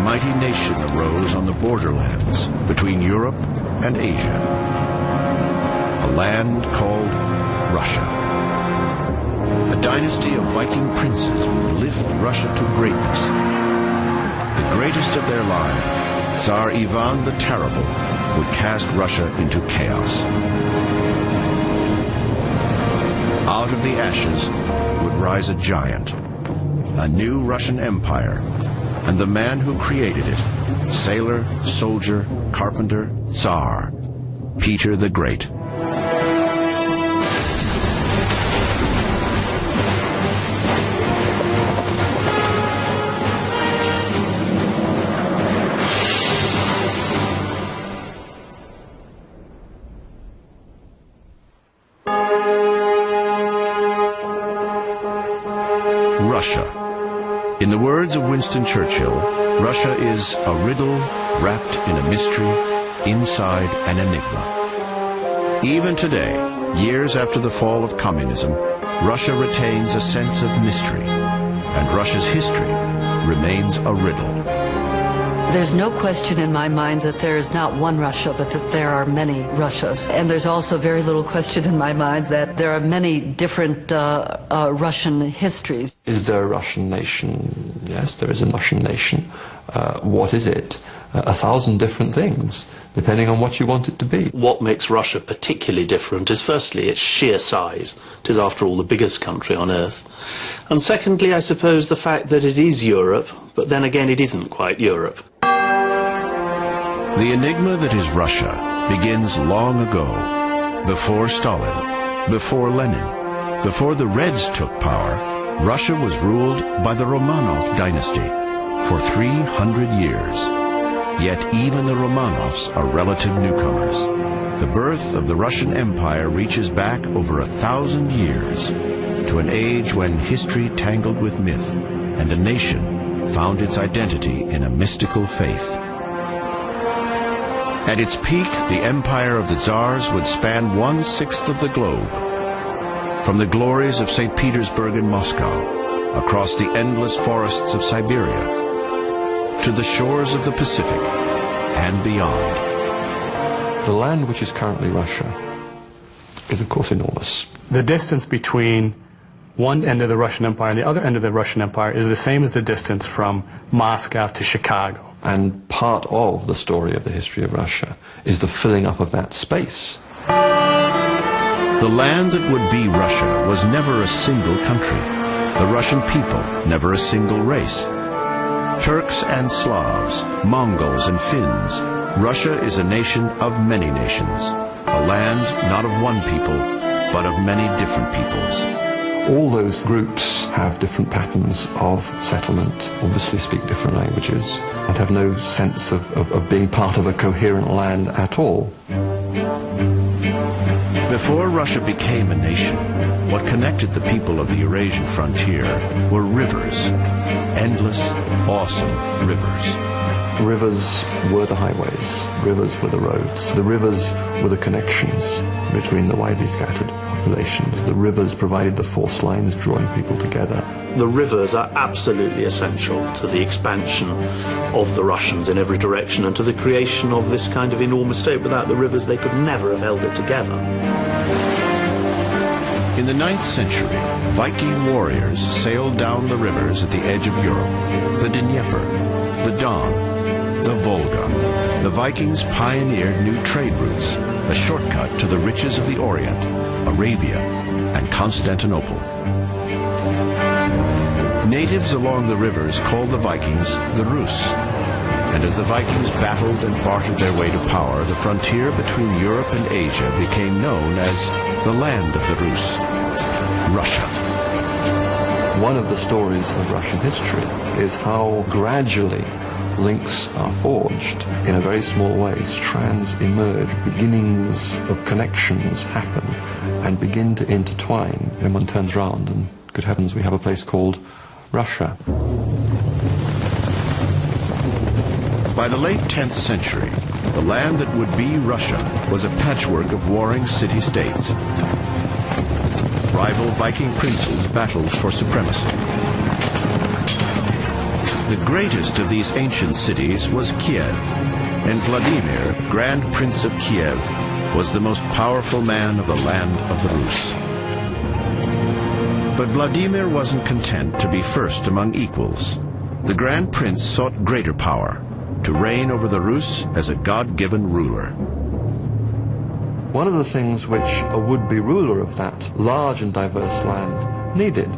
mighty nation arose on the borderlands between Europe and Asia. A land called Russia. A dynasty of Viking princes would lift Russia to greatness. The greatest of their line, Tsar Ivan the Terrible, would cast Russia into chaos. Out of the ashes would rise a giant, a new Russian empire, and the man who created it, sailor, soldier, carpenter, Tsar, Peter the Great. Russia. In the words of Winston Churchill, Russia is a riddle wrapped in a mystery, inside an enigma. Even today, years after the fall of communism, Russia retains a sense of mystery, and Russia's history remains a riddle. There's no question in my mind that there is not one Russia, but that there are many Russias. And there's also very little question in my mind that there are many different Russian histories. Is there a Russian nation? Yes, there is a Russian nation. What is it? 1,000 different things, depending on what you want it to be. What makes Russia particularly different is firstly its sheer size. It is, after all, the biggest country on earth. And secondly, I suppose, the fact that it is Europe, but then again it isn't quite Europe. The enigma that is Russia begins long ago, before Stalin, before Lenin, before the Reds took power. Russia was ruled by the Romanov dynasty for 300 years. Yet even the Romanovs are relative newcomers. The birth of the Russian Empire reaches back over 1,000 years to an age when history tangled with myth and a nation found its identity in a mystical faith. At its peak, the empire of the Tsars would span 1/6 of the globe. From the glories of St. Petersburg and Moscow, across the endless forests of Siberia, to the shores of the Pacific and beyond. The land which is currently Russia is, of course, enormous. The distance between one end of the Russian Empire and the other end of the Russian Empire is the same as the distance from Moscow to Chicago. And part of the story of the history of Russia is the filling up of that space. The land that would be Russia was never a single country. The Russian people, never a single race. Turks and Slavs, Mongols and Finns, Russia is a nation of many nations, a land not of one people, but of many different peoples. All those groups have different patterns of settlement, obviously speak different languages, and have no sense of being part of a coherent land at all. Before Russia became a nation, what connected the people of the Eurasian frontier were rivers, endless, awesome rivers. Rivers were the highways, rivers were the roads, the rivers were the connections between the widely scattered populations. The rivers provided the force lines drawing people together. The rivers are absolutely essential to the expansion of the Russians in every direction and to the creation of this kind of enormous state. Without the rivers, they could never have held it together. In the 9th century, Viking warriors sailed down the rivers at the edge of Europe, the Dnieper, the Don, the Volga. The Vikings pioneered new trade routes, a shortcut to the riches of the Orient, Arabia, and Constantinople. Natives along the rivers called the Vikings the Rus, and as the Vikings battled and bartered their way to power, the frontier between Europe and Asia became known as the land of the Rus, Russia. One of the stories of Russian history is how gradually links are forged in a very small way. Strands emerge, beginnings of connections happen and begin to intertwine. When one turns round and, good heavens, we have a place called Russia. By the late 10th century, the land that would be Russia was a patchwork of warring city-states. Rival Viking princes battled for supremacy. The greatest of these ancient cities was Kiev, and Vladimir, Grand Prince of Kiev, was the most powerful man of the land of the Rus. But Vladimir wasn't content to be first among equals. The Grand Prince sought greater power, to reign over the Rus as a God-given ruler. One of the things which a would-be ruler of that large and diverse land needed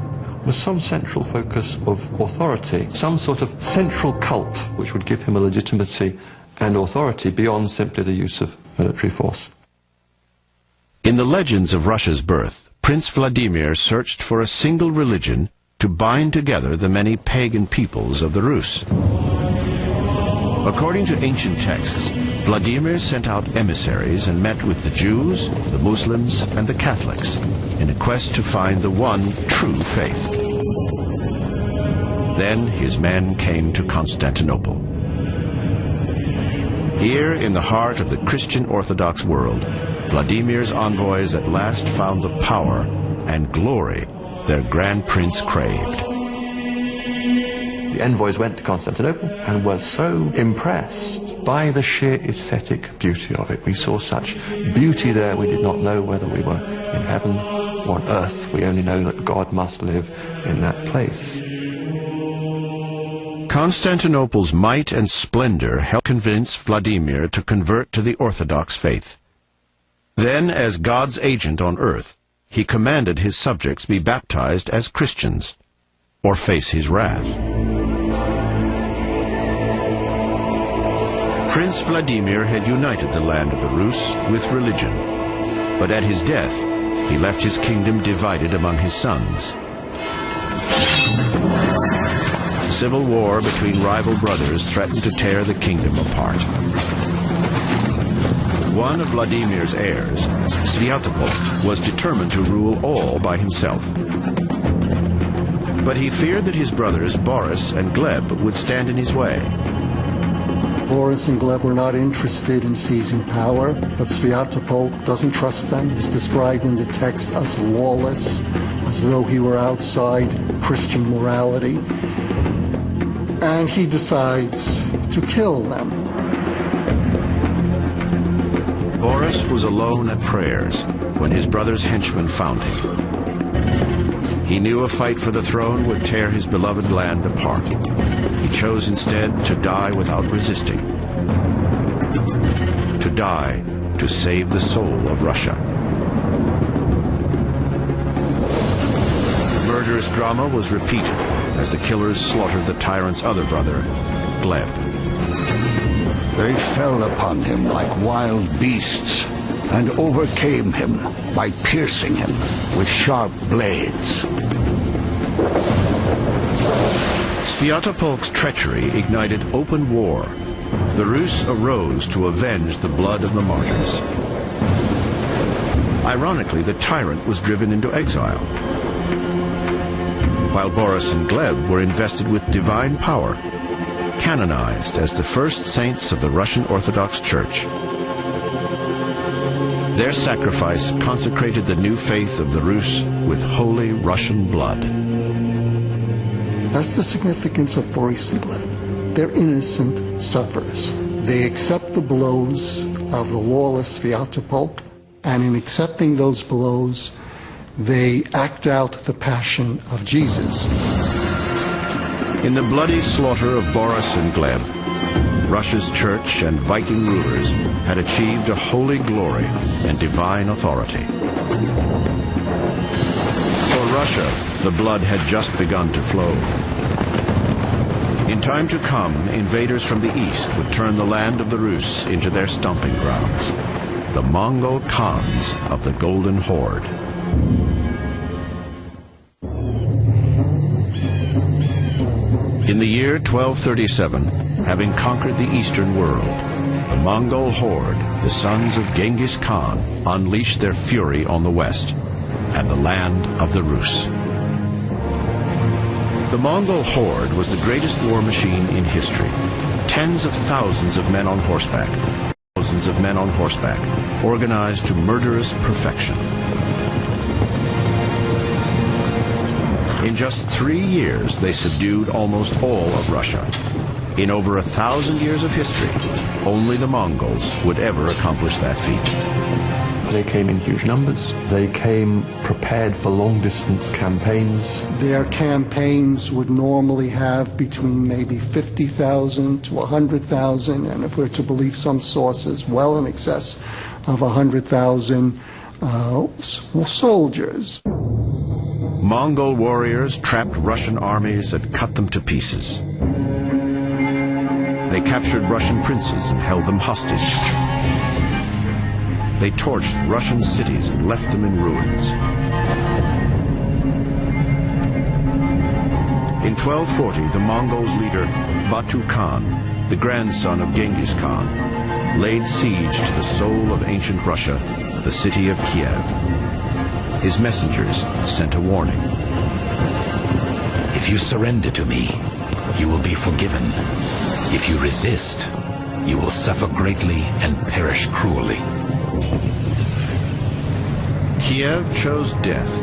was some central focus of authority, some sort of central cult which would give him a legitimacy and authority beyond simply the use of military force. In the legends of Russia's birth, Prince Vladimir searched for a single religion to bind together the many pagan peoples of the Rus. According to ancient texts, Vladimir sent out emissaries and met with the Jews, the Muslims, and the Catholics in a quest to find the one true faith. Then his men came to Constantinople. Here, in the heart of the Christian Orthodox world, Vladimir's envoys at last found the power and glory their Grand Prince craved. The envoys went to Constantinople and were so impressed by the sheer aesthetic beauty of it. We saw such beauty there, we did not know whether we were in heaven or on earth. We only know that God must live in that place. Constantinople's might and splendor helped convince Vladimir to convert to the Orthodox faith. Then, as God's agent on earth, he commanded his subjects be baptized as Christians, or face his wrath. Prince Vladimir had united the land of the Rus with religion, but at his death, he left his kingdom divided among his sons. Civil war between rival brothers threatened to tear the kingdom apart. One of Vladimir's heirs, Sviatopolk, was determined to rule all by himself. But he feared that his brothers Boris and Gleb would stand in his way. Boris and Gleb were not interested in seizing power, but Sviatopolk doesn't trust them. He's described in the text as lawless, as though he were outside Christian morality. And he decides to kill them. Boris was alone at prayers when his brother's henchmen found him. He knew a fight for the throne would tear his beloved land apart. He chose instead to die without resisting. To die to save the soul of Russia. The murderous drama was repeated as the killers slaughtered the tyrant's other brother, Gleb. They fell upon him like wild beasts and overcame him by piercing him with sharp blades. Sviatopolk's treachery ignited open war. The Rus arose to avenge the blood of the martyrs. Ironically, the tyrant was driven into exile, while Boris and Gleb were invested with divine power, canonized as the first saints of the Russian Orthodox Church. Their sacrifice consecrated the new faith of the Rus with holy Russian blood. That's the significance of Boris and Gleb. They're innocent sufferers. They accept the blows of the lawless Sviatopolk, and in accepting those blows, they act out the passion of Jesus. In the bloody slaughter of Boris and Gleb, Russia's church and Viking rulers had achieved a holy glory and divine authority. For Russia, the blood had just begun to flow. In time to come, invaders from the east would turn the land of the Rus into their stomping grounds, the Mongol Khans of the Golden Horde. In the year 1237, having conquered the eastern world, the Mongol horde, the sons of Genghis Khan, unleashed their fury on the west and the land of the Rus. The Mongol horde was the greatest war machine in history. Tens of thousands of men on horseback, organized to murderous perfection. In just 3 years, they subdued almost all of Russia. In over 1,000 years of history, only the Mongols would ever accomplish that feat. They came in huge numbers. They came prepared for long-distance campaigns. Their campaigns would normally have between maybe 50,000 to 100,000, and if we're to believe some sources, well in excess of 100,000 soldiers. Mongol warriors trapped Russian armies and cut them to pieces. They captured Russian princes and held them hostage. They torched Russian cities and left them in ruins. In 1240, the Mongols' leader, Batu Khan, the grandson of Genghis Khan, laid siege to the soul of ancient Russia, the city of Kiev. His messengers sent a warning. If you surrender to me, you will be forgiven. If you resist, you will suffer greatly and perish cruelly. Kiev chose death.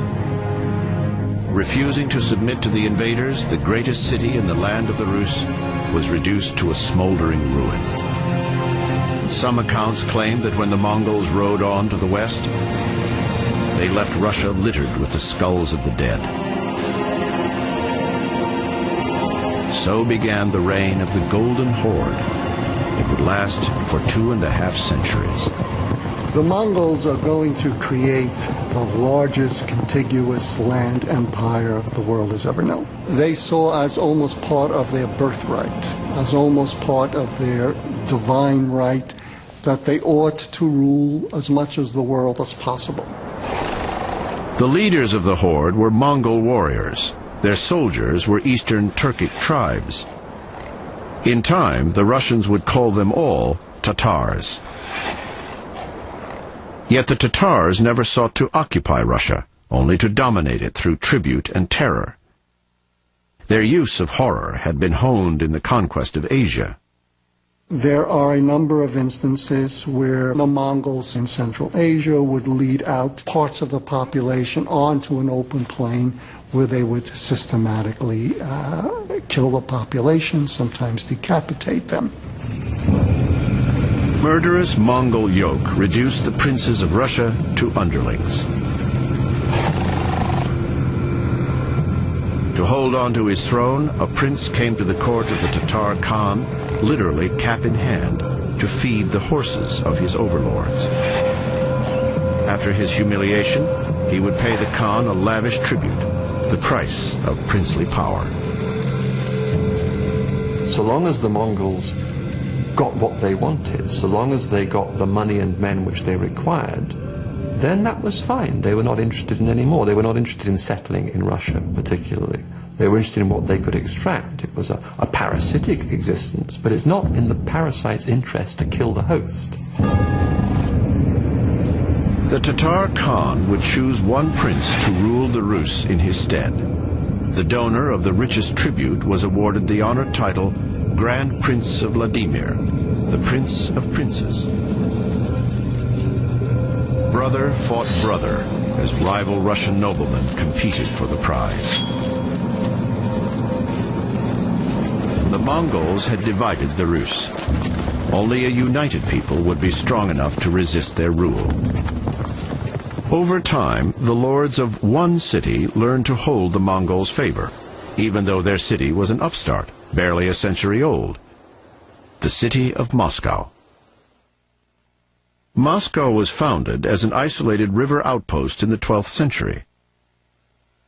Refusing to submit to the invaders, the greatest city in the land of the Rus was reduced to a smoldering ruin. Some accounts claim that when the Mongols rode on to the west, they left Russia littered with the skulls of the dead. So began the reign of the Golden Horde. It would last for 2.5 centuries. The Mongols are going to create the largest contiguous land empire the world has ever known. They saw as almost part of their birthright, as almost part of their divine right, that they ought to rule as much of the world as possible. The leaders of the horde were Mongol warriors. Their soldiers were Eastern Turkic tribes. In time, the Russians would call them all Tatars. Yet the Tatars never sought to occupy Russia, only to dominate it through tribute and terror. Their use of horror had been honed in the conquest of Asia. There are a number of instances where the Mongols in Central Asia would lead out parts of the population onto an open plain where they would systematically kill the population, sometimes decapitate them. Murderous Mongol yoke reduced the princes of Russia to underlings. To hold on to his throne, a prince came to the court of the Tatar Khan, literally cap in hand, to feed the horses of his overlords. After his humiliation, he would pay the Khan a lavish tribute, the price of princely power. So long as the Mongols got what they wanted, so long as they got the money and men which they required, then that was fine. They were not interested in any more. They were not interested in settling in Russia particularly. They were interested in what they could extract. It was a parasitic existence, but it's not in the parasite's interest to kill the host. The Tatar Khan would choose one prince to rule the Rus in his stead. The donor of the richest tribute was awarded the honored title Grand Prince of Vladimir, the Prince of Princes. Brother fought brother as rival Russian noblemen competed for the prize. The Mongols had divided the Rus. Only a united people would be strong enough to resist their rule. Over time, the lords of one city learned to hold the Mongols' favor, even though their city was an upstart, barely a century old. The city of Moscow. Moscow was founded as an isolated river outpost in the 12th century.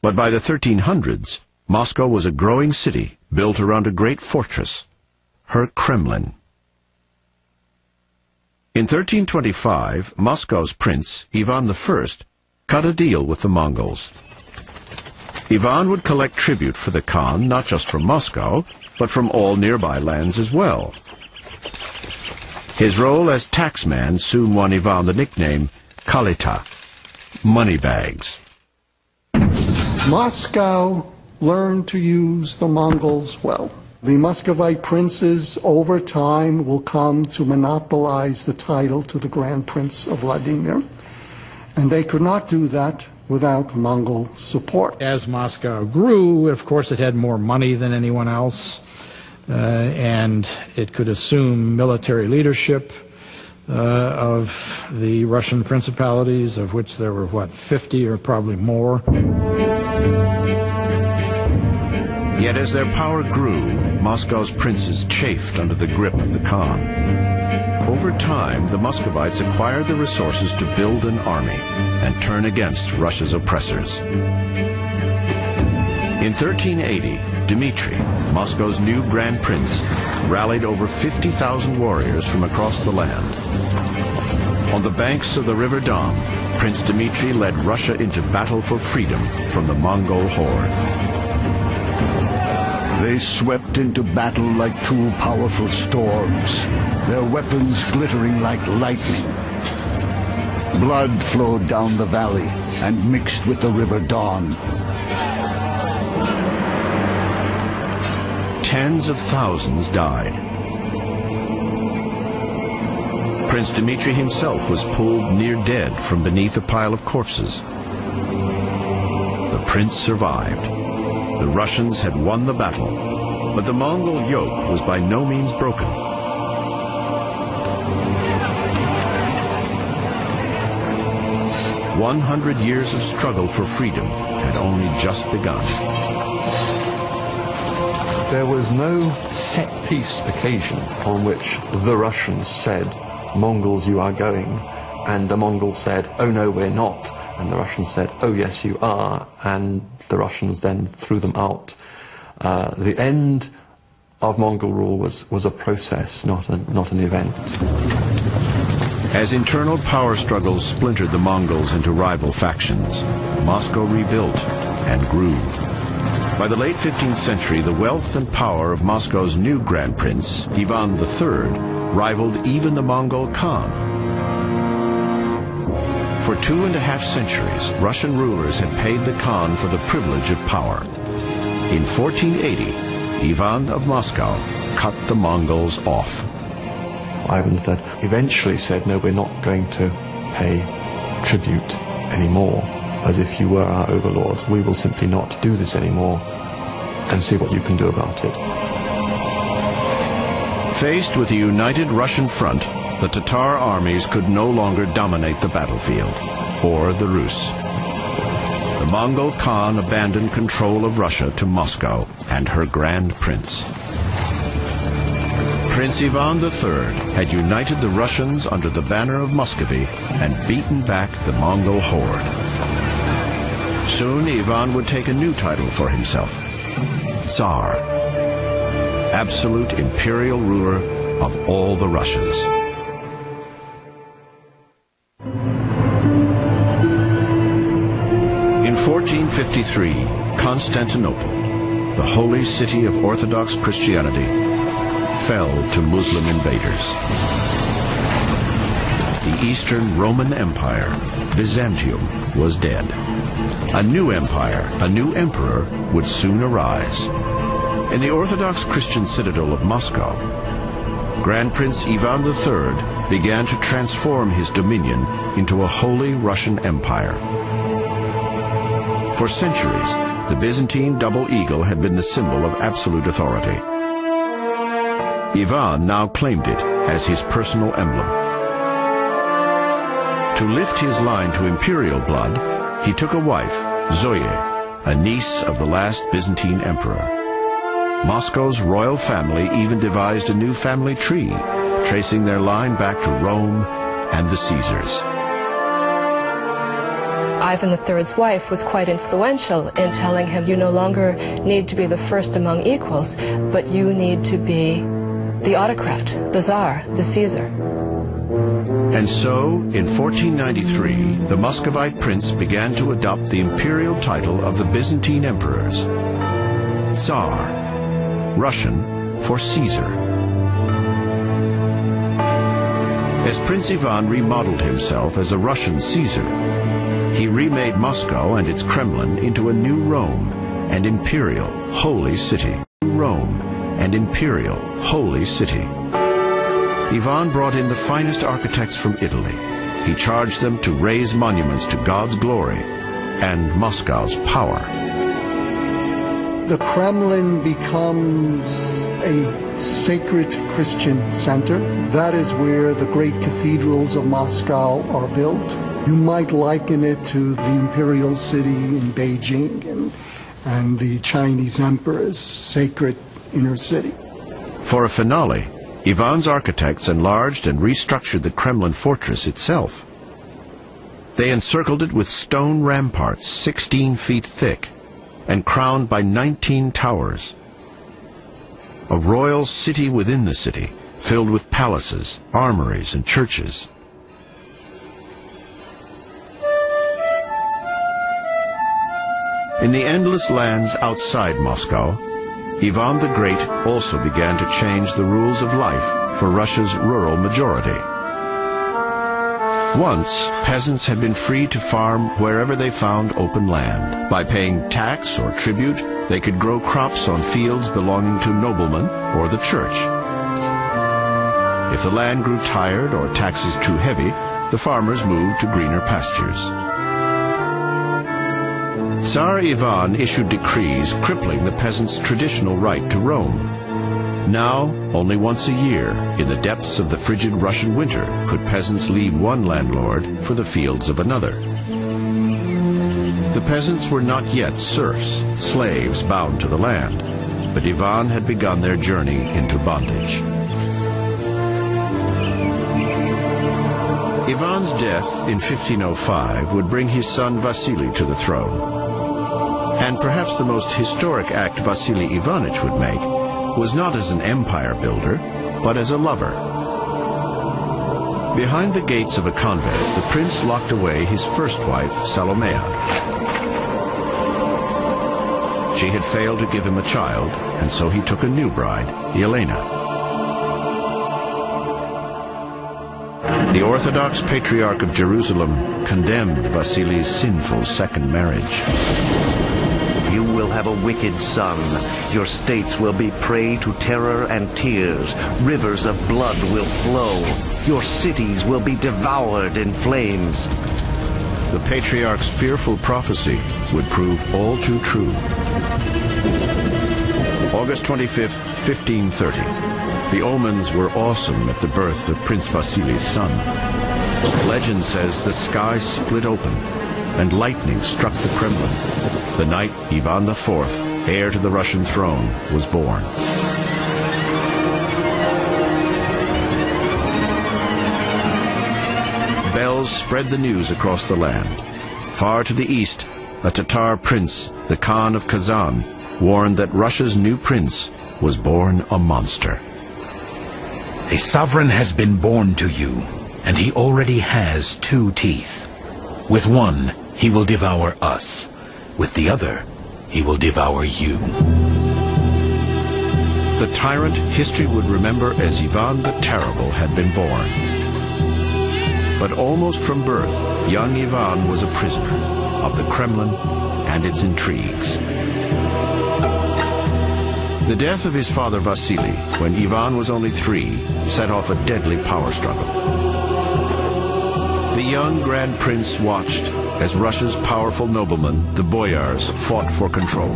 But by the 1300s, Moscow was a growing city built around a great fortress, her Kremlin. In 1325, Moscow's prince, Ivan I, cut a deal with the Mongols. Ivan would collect tribute for the Khan not just from Moscow, but from all nearby lands as well. His role as taxman soon won Ivan the nickname Kalita, moneybags. Moscow learned to use the Mongols well. The Muscovite princes over time will come to monopolize the title to the Grand Prince of Vladimir. And they could not do that without Mongol support. As Moscow grew, of course, it had more money than anyone else, and it could assume military leadership of the Russian principalities, of which there were, 50 or probably more. Yet as their power grew, Moscow's princes chafed under the grip of the Khan. Over time, the Muscovites acquired the resources to build an army and turn against Russia's oppressors. In 1380, Dmitri, Moscow's new Grand Prince, rallied over 50,000 warriors from across the land. On the banks of the River Don, Prince Dmitri led Russia into battle for freedom from the Mongol horde. They swept into battle like two powerful storms, their weapons glittering like lightning. Blood flowed down the valley and mixed with the River Don. Tens of thousands died. Prince Dmitri himself was pulled near dead from beneath a pile of corpses. The prince survived. The Russians had won the battle, but the Mongol yoke was by no means broken. 100 years of struggle for freedom had only just begun. There was no set-piece occasion on which the Russians said, "Mongols, you are going," and the Mongols said, "Oh no, we're not," and the Russians said, "Oh yes, you are," and the Russians then threw them out. The end of Mongol rule was a process, not an event. As internal power struggles splintered the Mongols into rival factions, Moscow rebuilt and grew. By the late 15th century, the wealth and power of Moscow's new Grand Prince, Ivan III, rivaled even the Mongol Khan. For 2.5 centuries, Russian rulers had paid the Khan for the privilege of power. In 1480, Ivan of Moscow cut the Mongols off. Ivan III eventually said, "No, we're not going to pay tribute anymore, as if you were our overlords. We will simply not do this anymore, and see what you can do about it." Faced with a united Russian front, the Tatar armies could no longer dominate the battlefield, or the Rus. The Mongol Khan abandoned control of Russia to Moscow and her Grand Prince. Prince Ivan III had united the Russians under the banner of Muscovy and beaten back the Mongol horde. Soon Ivan would take a new title for himself, Tsar, absolute imperial ruler of all the Russians. In 1453, Constantinople, the holy city of Orthodox Christianity, fell to Muslim invaders. The Eastern Roman Empire, Byzantium, was dead. A new empire, a new emperor, would soon arise. In the Orthodox Christian citadel of Moscow, Grand Prince Ivan III began to transform his dominion into a holy Russian empire. For centuries, the Byzantine double eagle had been the symbol of absolute authority. Ivan now claimed it as his personal emblem. To lift his line to imperial blood, he took a wife, Zoe, a niece of the last Byzantine emperor. Moscow's royal family even devised a new family tree, tracing their line back to Rome and the Caesars. Ivan III's wife was quite influential in telling him, you no longer need to be the first among equals, but you need to be the autocrat, the Tsar, the Caesar. And so, in 1493, the Muscovite prince began to adopt the imperial title of the Byzantine emperors, Tsar, Russian for Caesar. As Prince Ivan remodeled himself as a Russian Caesar, he remade Moscow and its Kremlin into a new Rome, an imperial, holy city. Rome, an imperial, holy city. Ivan brought in the finest architects from Italy. He charged them to raise monuments to God's glory, and Moscow's power. The Kremlin becomes a sacred Christian center. That is where the great cathedrals of Moscow are built. You might liken it to the imperial city in Beijing and the Chinese emperor's sacred inner city. For a finale, Ivan's architects enlarged and restructured the Kremlin fortress itself. They encircled it with stone ramparts 16 feet thick and crowned by 19 towers. A royal city within the city, filled with palaces, armories, and churches. In the endless lands outside Moscow, Ivan the Great also began to change the rules of life for Russia's rural majority. Once, peasants had been free to farm wherever they found open land. By paying tax or tribute, they could grow crops on fields belonging to noblemen or the church. If the land grew tired or taxes too heavy, the farmers moved to greener pastures. Tsar Ivan issued decrees crippling the peasants' traditional right to roam. Now, only once a year, in the depths of the frigid Russian winter, could peasants leave one landlord for the fields of another. The peasants were not yet serfs, slaves bound to the land, but Ivan had begun their journey into bondage. Ivan's death in 1505 would bring his son Vasily to the throne. And perhaps the most historic act Vasily Ivanich would make was not as an empire builder, but as a lover. Behind the gates of a convent, the prince locked away his first wife, Salomea. She had failed to give him a child, and so he took a new bride, Elena. The Orthodox Patriarch of Jerusalem condemned Vasily's sinful second marriage. You will have a wicked son. Your states will be prey to terror and tears. Rivers of blood will flow. Your cities will be devoured in flames. The patriarch's fearful prophecy would prove all too true. August 25th, 1530. The omens were awesome at the birth of Prince Vasily's son. Legend says the sky split open and lightning struck the Kremlin. The night Ivan IV, heir to the Russian throne, was born. Bells spread the news across the land. Far to the east, a Tatar prince, the Khan of Kazan, warned that Russia's new prince was born a monster. A sovereign has been born to you, and he already has 2 teeth. With one, he will devour us. With the other, he will devour you. The tyrant history would remember as Ivan the Terrible had been born. But almost from birth, young Ivan was a prisoner of the Kremlin and its intrigues. The death of his father Vasily, when Ivan was only 3, set off a deadly power struggle. The young Grand Prince watched as Russia's powerful noblemen, the boyars, fought for control.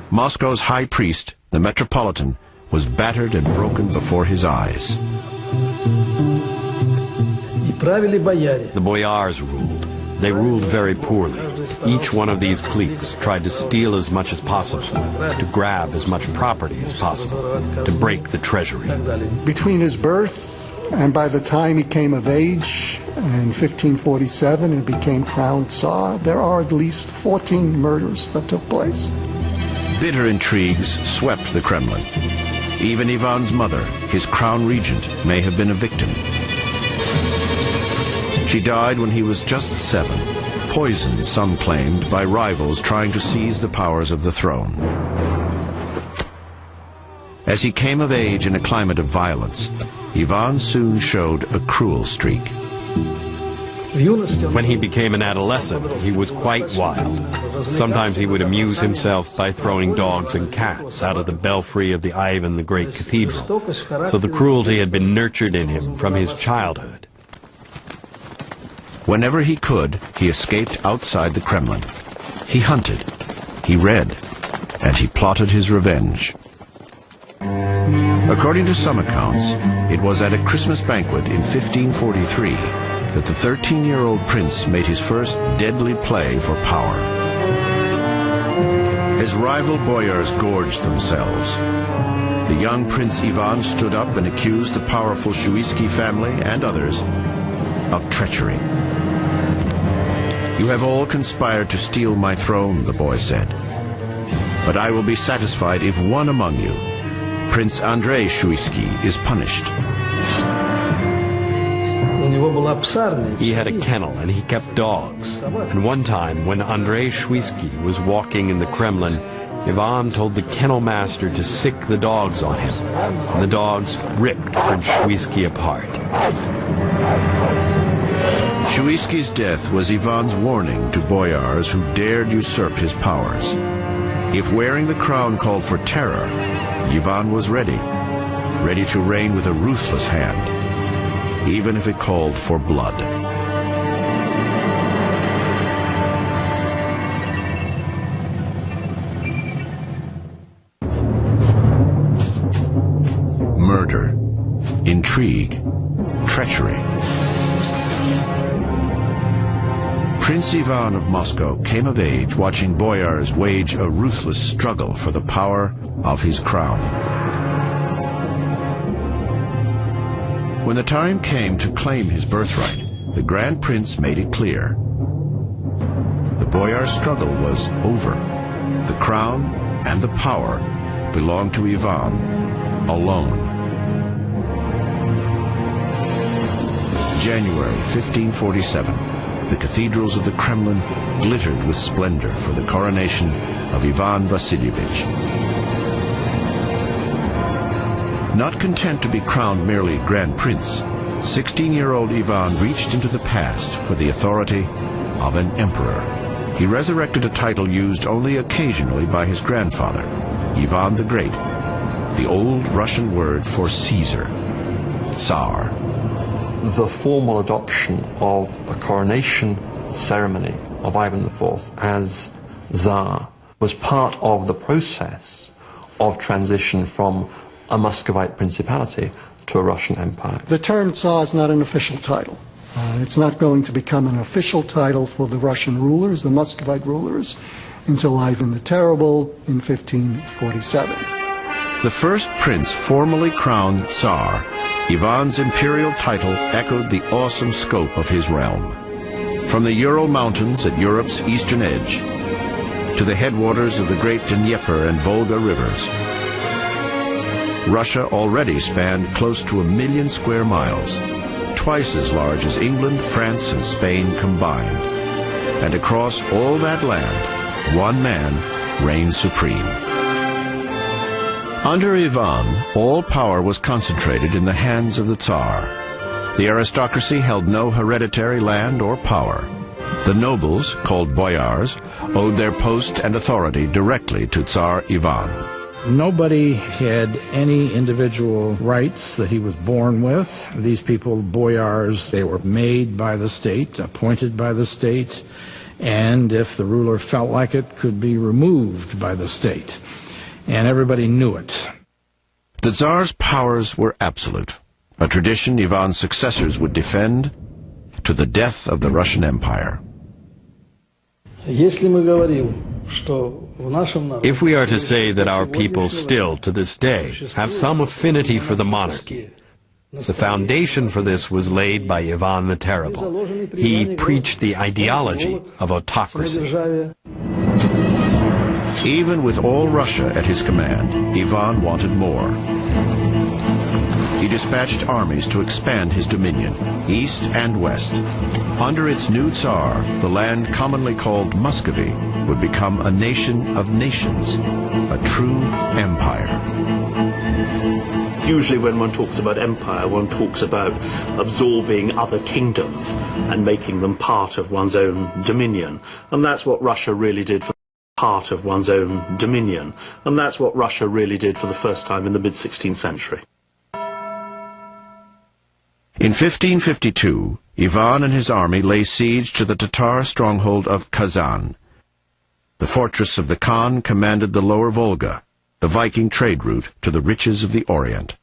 Moscow's high priest, the Metropolitan, was battered and broken before his eyes. The boyars ruled. They ruled very poorly. Each one of these cliques tried to steal as much as possible, to grab as much property as possible, to break the treasury. Between his birth and by the time he came of age in 1547 and became crowned Tsar, there are at least 14 murders that took place. Bitter intrigues swept the Kremlin. Even Ivan's mother, his crown regent, may have been a victim. She died when he was just 7, poisoned, some claimed, by rivals trying to seize the powers of the throne. As he came of age in a climate of violence, Ivan soon showed a cruel streak. When he became an adolescent, he was quite wild. Sometimes he would amuse himself by throwing dogs and cats out of the belfry of the Ivan the Great Cathedral. So the cruelty had been nurtured in him from his childhood. Whenever he could, he escaped outside the Kremlin. He hunted, he read, and he plotted his revenge. According to some accounts, it was at a Christmas banquet in 1543 that the 13-year-old prince made his first deadly play for power. His rival boyars gorged themselves. The young Prince Ivan stood up and accused the powerful Shuisky family and others of treachery. "You have all conspired to steal my throne," the boy said. "But I will be satisfied if one among you, Prince Andrei Shuisky, is punished." He had a kennel and he kept dogs. And one time, when Andrei Shuisky was walking in the Kremlin, Ivan told the kennel master to sick the dogs on him. And the dogs ripped Prince Shuisky apart. Shuisky's death was Ivan's warning to boyars who dared usurp his powers. If wearing the crown called for terror, Ivan was ready to reign with a ruthless hand, even if it called for blood. Murder, intrigue, treachery. Prince Ivan of Moscow came of age watching boyars wage a ruthless struggle for the power of his crown. When the time came to claim his birthright, the Grand Prince made it clear. The boyar's struggle was over. The crown and the power belonged to Ivan alone. January 1547. The cathedrals of the Kremlin glittered with splendor for the coronation of Ivan Vasilievich. Not content to be crowned merely Grand Prince, 16-year-old Ivan reached into the past for the authority of an emperor. He resurrected a title used only occasionally by his grandfather, Ivan the Great, the old Russian word for Caesar, Tsar. The formal adoption of a coronation ceremony of Ivan IV as Tsar was part of the process of transition from a Muscovite principality to a Russian empire. The term Tsar is not an official title. It's not going to become an official title for the Russian rulers, the Muscovite rulers, until Ivan the Terrible in 1547. The first prince formally crowned Tsar, Ivan's imperial title echoed the awesome scope of his realm. From the Ural Mountains at Europe's eastern edge to the headwaters of the great Dnieper and Volga rivers, Russia already spanned close to 1 million square miles, twice as large as England, France, and Spain combined. And across all that land, one man reigned supreme. Under Ivan, all power was concentrated in the hands of the Tsar. The aristocracy held no hereditary land or power. The nobles, called boyars, owed their post and authority directly to Tsar Ivan. Nobody had any individual rights that he was born with. These people, boyars, they were made by the state, appointed by the state, and if the ruler felt like it, could be removed by the state. And everybody knew it. The Tsar's powers were absolute, a tradition Ivan's successors would defend to the death of the Russian Empire. If we are to say that our people still, to this day, have some affinity for the monarchy, the foundation for this was laid by Ivan the Terrible. He preached the ideology of autocracy. Even with all Russia at his command, Ivan wanted more. He dispatched armies to expand his dominion, east and west. Under its new Tsar, the land commonly called Muscovy would become a nation of nations, a true empire. Usually when one talks about empire, one talks about absorbing other kingdoms and making them part of one's own dominion. And that's what Russia really did for part of one's own dominion. And that's what Russia really did for the first time in the mid-16th century. In 1552, Ivan and his army lay siege to the Tatar stronghold of Kazan. The fortress of the Khan commanded the lower Volga, the Viking trade route to the riches of the Orient.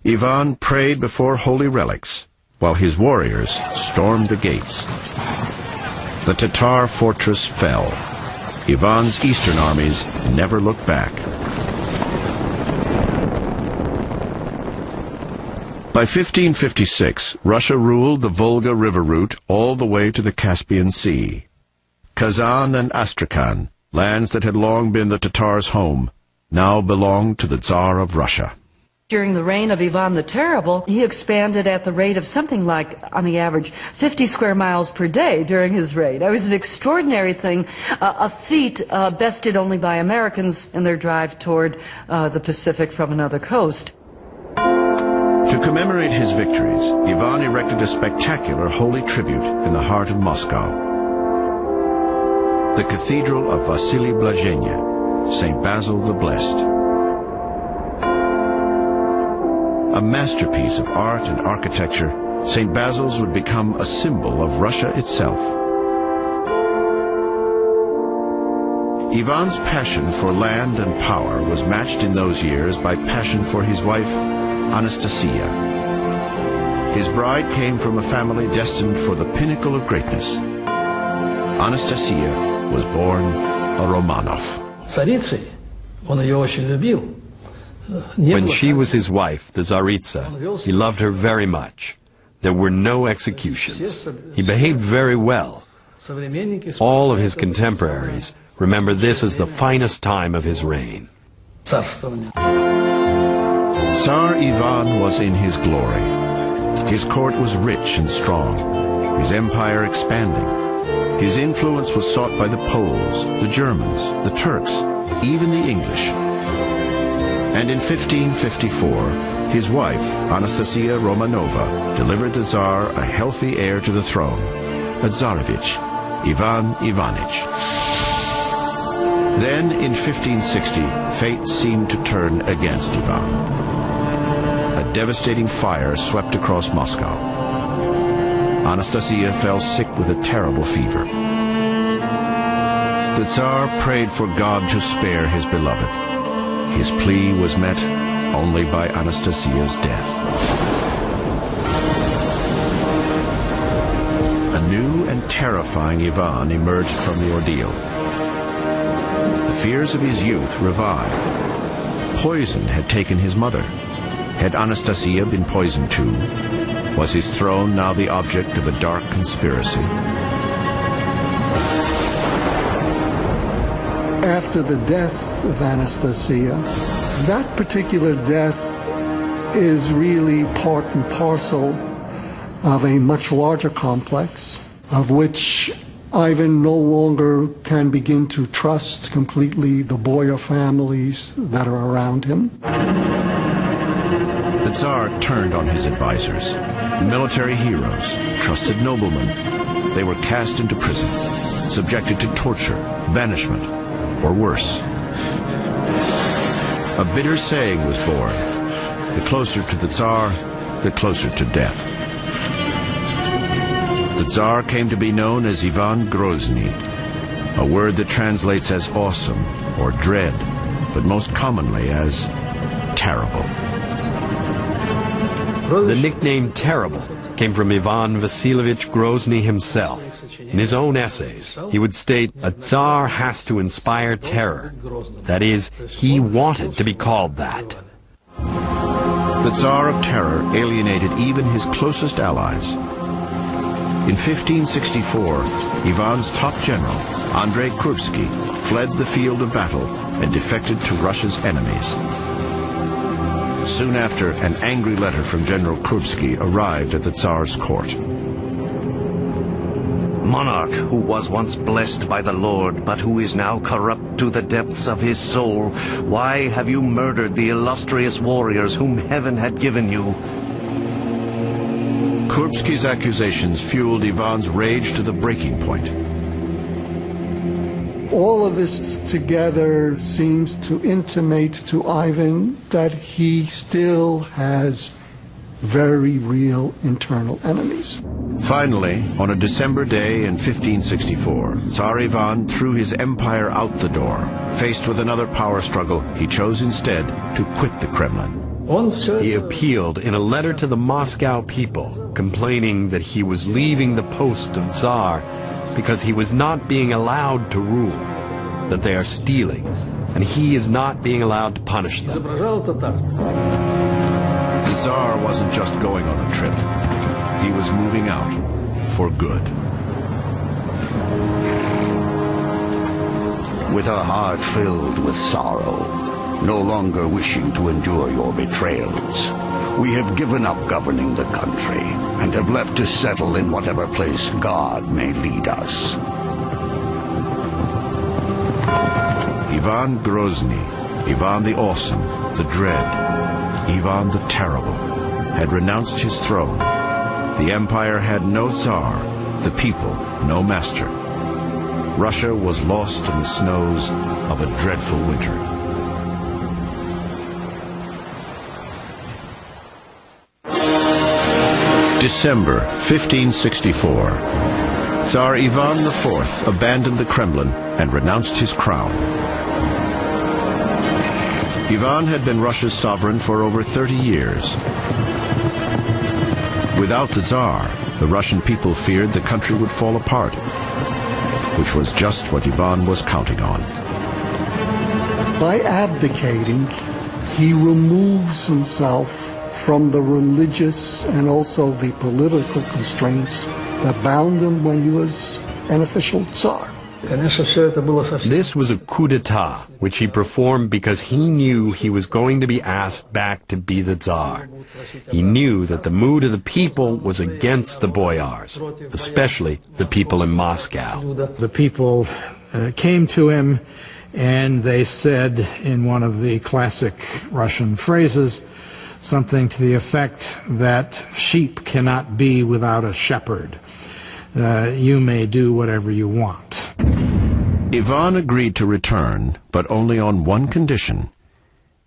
Ivan prayed before holy relics, while his warriors stormed the gates. The Tatar fortress fell. Ivan's eastern armies never looked back. By 1556, Russia ruled the Volga river route all the way to the Caspian Sea. Kazan and Astrakhan, lands that had long been the Tatars' home, now belonged to the Tsar of Russia. During the reign of Ivan the Terrible, he expanded at the rate of something like, on the average, 50 square miles per day during his reign. It was an extraordinary thing, a feat bested only by Americans in their drive toward the Pacific from another coast. To commemorate his victories, Ivan erected a spectacular holy tribute in the heart of Moscow. The Cathedral of Vasily Blazhenia, St. Basil the Blessed. A masterpiece of art and architecture, St. Basil's would become a symbol of Russia itself. Ivan's passion for land and power was matched in those years by passion for his wife, Anastasia. His bride came from a family destined for the pinnacle of greatness. Anastasia was born a Romanov. When she was his wife, the Tsaritsa, he loved her very much. There were no executions. He behaved very well. All of his contemporaries remember this as the finest time of his reign. Tsar Ivan was in his glory. His court was rich and strong, his empire expanding. His influence was sought by the Poles, the Germans, the Turks, even the English. And in 1554, his wife, Anastasia Romanova, delivered the Tsar a healthy heir to the throne, a Tsarevich, Ivan Ivanich. Then, in 1560, fate seemed to turn against Ivan. A devastating fire swept across Moscow. Anastasia fell sick with a terrible fever. The Tsar prayed for God to spare his beloved. His plea was met only by Anastasia's death. A new and terrifying Ivan emerged from the ordeal. The fears of his youth revived. Poison had taken his mother. Had Anastasia been poisoned too? Was his throne now the object of a dark conspiracy? After the death of Anastasia, that particular death is really part and parcel of a much larger complex, of which Ivan no longer can begin to trust completely the Boyar families that are around him. The Tsar turned on his advisors, military heroes, trusted noblemen. They were cast into prison, subjected to torture, banishment, or worse. A bitter saying was born: the closer to the Tsar, the closer to death. The Tsar came to be known as Ivan Grozny, a word that translates as awesome or dread, but most commonly as terrible. The nickname Terrible came from Ivan Vasilievich Grozny himself. In his own essays, he would state, a Tsar has to inspire terror. That is, he wanted to be called that. The Tsar of Terror alienated even his closest allies. In 1564, Ivan's top general, Andrei Kurbsky, fled the field of battle and defected to Russia's enemies. Soon after, an angry letter from General Kurbsky arrived at the Tsar's court. Monarch who was once blessed by the Lord, but who is now corrupt to the depths of his soul, why have you murdered the illustrious warriors whom heaven had given you? Kurbsky's accusations fueled Ivan's rage to the breaking point. All of this together seems to intimate to Ivan that he still has very real internal enemies. Finally, on a December day in 1564, Tsar Ivan threw his empire out the door. Faced with another power struggle, he chose instead to quit the Kremlin. He appealed in a letter to the Moscow people, complaining that he was leaving the post of Tsar because he was not being allowed to rule, that they are stealing, and he is not being allowed to punish them. The Tsar wasn't just going on a trip. He was moving out for good. With a heart filled with sorrow, no longer wishing to endure your betrayals, we have given up governing the country and have left to settle in whatever place God may lead us. Ivan Grozny, Ivan the Awesome, the Dread, Ivan the Terrible, had renounced his throne. The empire had no Tsar, the people no master. Russia was lost in the snows of a dreadful winter. December 1564. Tsar Ivan IV abandoned the Kremlin and renounced his crown. Ivan had been Russia's sovereign for over 30 years. Without the Tsar, the Russian people feared the country would fall apart, which was just what Ivan was counting on. By abdicating, he removes himself from the religious and also the political constraints that bound him when he was an official Tsar. This was a coup d'etat, which he performed because he knew he was going to be asked back to be the Tsar. He knew that the mood of the people was against the boyars, especially the people in Moscow. The people came to him and they said in one of the classic Russian phrases, something to the effect that sheep cannot be without a shepherd. You may do whatever you want. Ivan agreed to return, but only on one condition.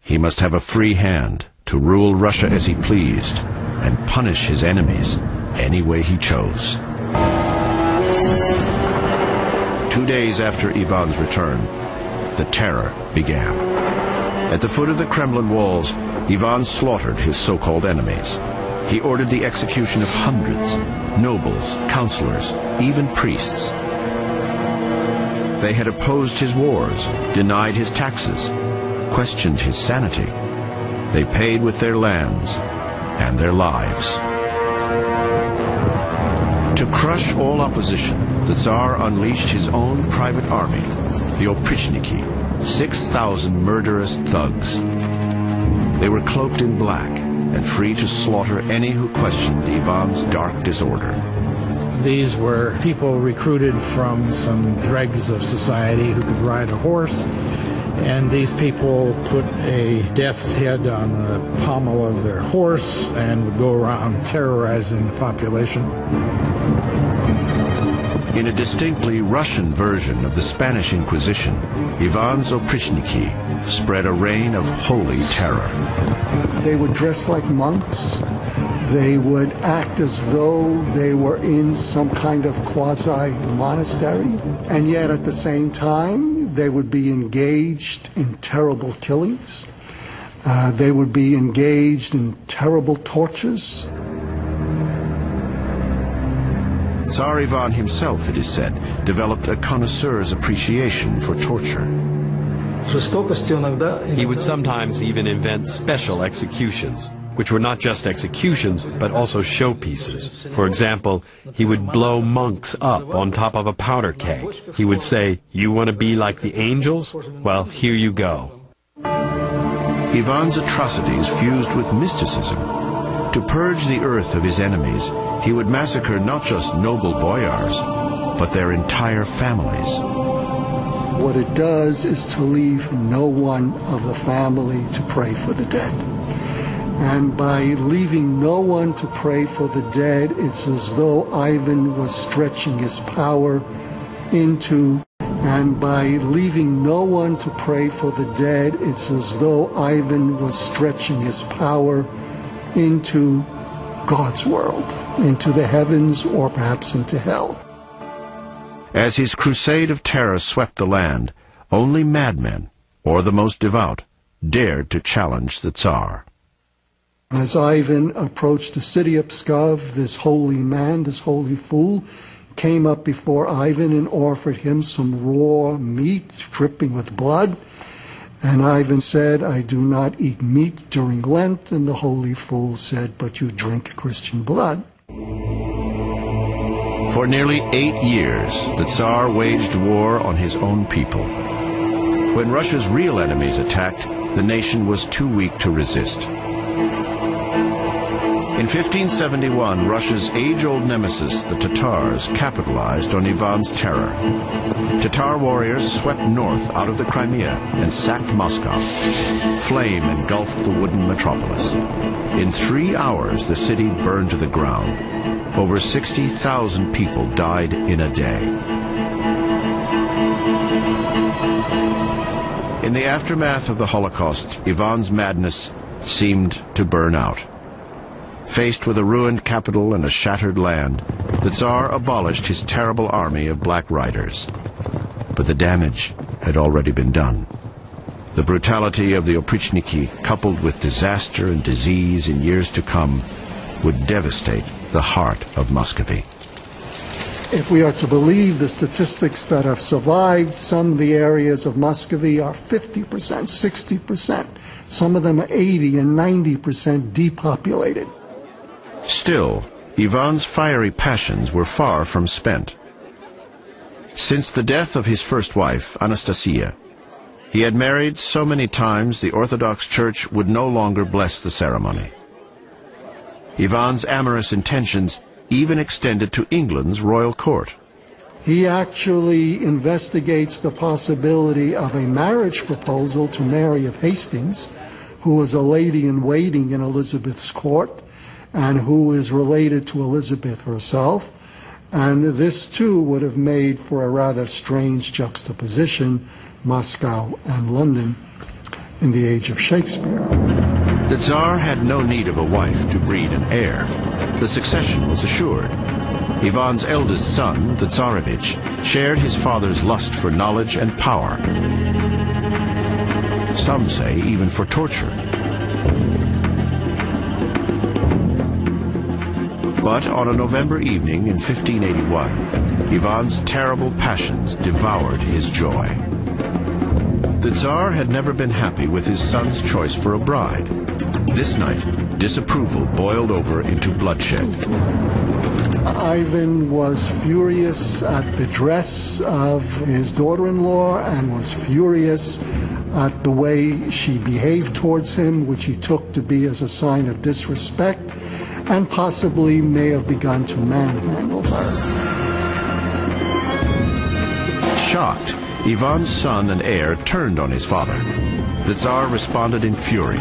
He must have a free hand to rule Russia as he pleased and punish his enemies any way he chose. 2 days after Ivan's return, the terror began. At the foot of the Kremlin walls, Ivan slaughtered his so-called enemies. He ordered the execution of hundreds, nobles, counselors, even priests. They had opposed his wars, denied his taxes, questioned his sanity. They paid with their lands and their lives. To crush all opposition, the Tsar unleashed his own private army, the Oprichniki, 6,000 murderous thugs. They were cloaked in black and free to slaughter any who questioned Ivan's dark disorder. These were people recruited from some dregs of society who could ride a horse, and these people put a death's head on the pommel of their horse and would go around terrorizing the population. In a distinctly Russian version of the Spanish Inquisition, Ivan's Oprichniki spread a reign of holy terror. They would dress like monks. They would act as though they were in some kind of quasi-monastery. And yet at the same time, they would be engaged in terrible killings. They would be engaged in terrible tortures. Tsar Ivan himself, it is said, developed a connoisseur's appreciation for torture. He would sometimes even invent special executions, which were not just executions, but also showpieces. For example, he would blow monks up on top of a powder keg. He would say, "You want to be like the angels? Well, here you go." Ivan's atrocities fused with mysticism. To purge the earth of his enemies, he would massacre not just noble boyars, but their entire families. What it does is to leave no one of the family to pray for the dead. And by leaving no one to pray for the dead, it's as though Ivan was stretching his power into. And by leaving no one to pray for the dead, it's as though Ivan was stretching his power into God's world, into the heavens or perhaps into hell. As his crusade of terror swept the land, only madmen, or the most devout, dared to challenge the Tsar. As Ivan approached the city of Pskov, this holy man, this holy fool, came up before Ivan and offered him some raw meat dripping with blood. And Ivan said, "I do not eat meat during Lent." And the holy fool said, "But you drink Christian blood." For nearly 8 years, the Tsar waged war on his own people. When Russia's real enemies attacked, the nation was too weak to resist. In 1571, Russia's age-old nemesis, the Tatars, capitalized on Ivan's terror. Tatar warriors swept north out of the Crimea and sacked Moscow. Flame engulfed the wooden metropolis. In 3 hours, the city burned to the ground. Over 60,000 people died in a day. In the aftermath of the Holocaust, Ivan's madness seemed to burn out. Faced with a ruined capital and a shattered land, the Tsar abolished his terrible army of Black Riders. But the damage had already been done. The brutality of the Oprichniki, coupled with disaster and disease in years to come, would devastate the heart of Muscovy. If we are to believe the statistics that have survived, some of the areas of Muscovy are 50%, 60%. Some of them are 80 and 90% depopulated. Still, Ivan's fiery passions were far from spent. Since the death of his first wife, Anastasia, he had married so many times the Orthodox Church would no longer bless the ceremony. Ivan's amorous intentions even extended to England's royal court. He actually investigates the possibility of a marriage proposal to Mary of Hastings, who was a lady-in-waiting in Elizabeth's court, and who is related to Elizabeth herself. And this, too, would have made for a rather strange juxtaposition, Moscow and London, in the age of Shakespeare. The Tsar had no need of a wife to breed an heir. The succession was assured. Ivan's eldest son, the Tsarevich, shared his father's lust for knowledge and power. Some say even for torture. But on a November evening in 1581, Ivan's terrible passions devoured his joy. The Tsar had never been happy with his son's choice for a bride. This night, disapproval boiled over into bloodshed. Ivan was furious at the dress of his daughter-in-law and was furious at the way she behaved towards him, which he took to be as a sign of disrespect, and possibly may have begun to manhandle her. Shocked, Ivan's son and heir turned on his father. The Tsar responded in fury.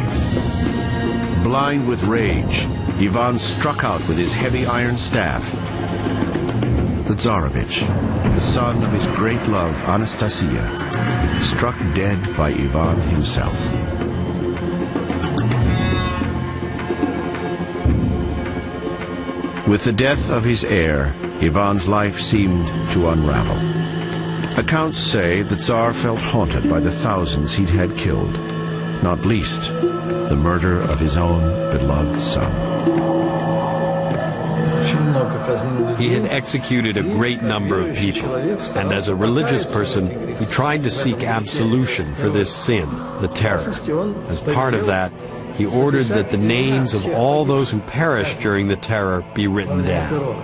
Blind with rage, Ivan struck out with his heavy iron staff. The Tsarevich, the son of his great love, Anastasia, struck dead by Ivan himself. With the death of his heir, Ivan's life seemed to unravel. Accounts say the Tsar felt haunted by the thousands he'd had killed, not least the murder of his own beloved son. He had executed a great number of people, and as a religious person, he tried to seek absolution for this sin, the terror. As part of that, he ordered that the names of all those who perished during the terror be written down.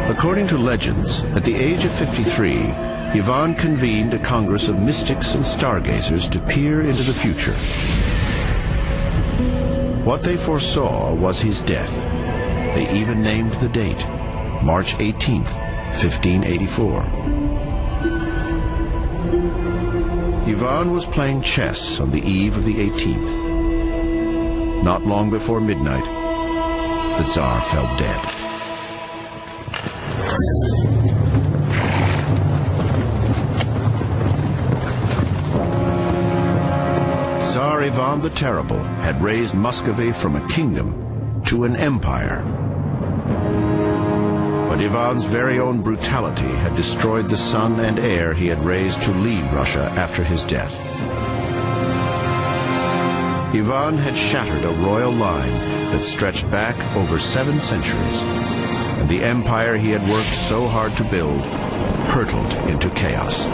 According to legends, at the age of 53, Ivan convened a congress of mystics and stargazers to peer into the future. What they foresaw was his death. They even named the date, March 18th, 1584. Ivan was playing chess on the eve of the 18th. Not long before midnight, the Tsar fell dead. Tsar Ivan Ivan the Terrible had raised Muscovy from a kingdom to an empire. But Ivan's very own brutality had destroyed the son and heir he had raised to lead Russia after his death. Ivan had shattered a royal line that stretched back over 7 centuries, and the empire he had worked so hard to build hurtled into chaos.